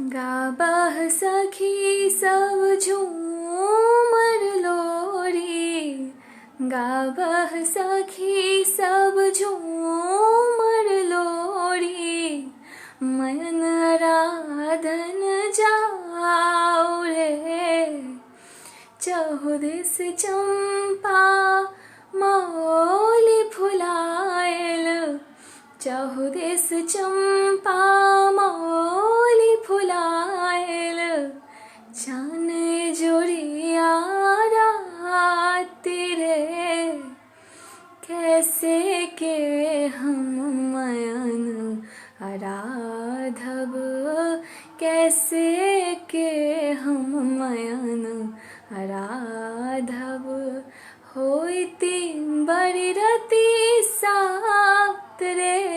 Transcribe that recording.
गाबह सखी सब झूमर लोरी, गाबह सखी सब झूमर लोरी। मन आराधन जाऊ रे, चहुदिस चंपा मौली फुलायल, चहुदिस चंपा मौली फुलायल। जान जोड़िया राती रे, कैसे के हम मयन आराधब, कैसे के हम मयन आराधब। होइती बड़ी रती सात रे,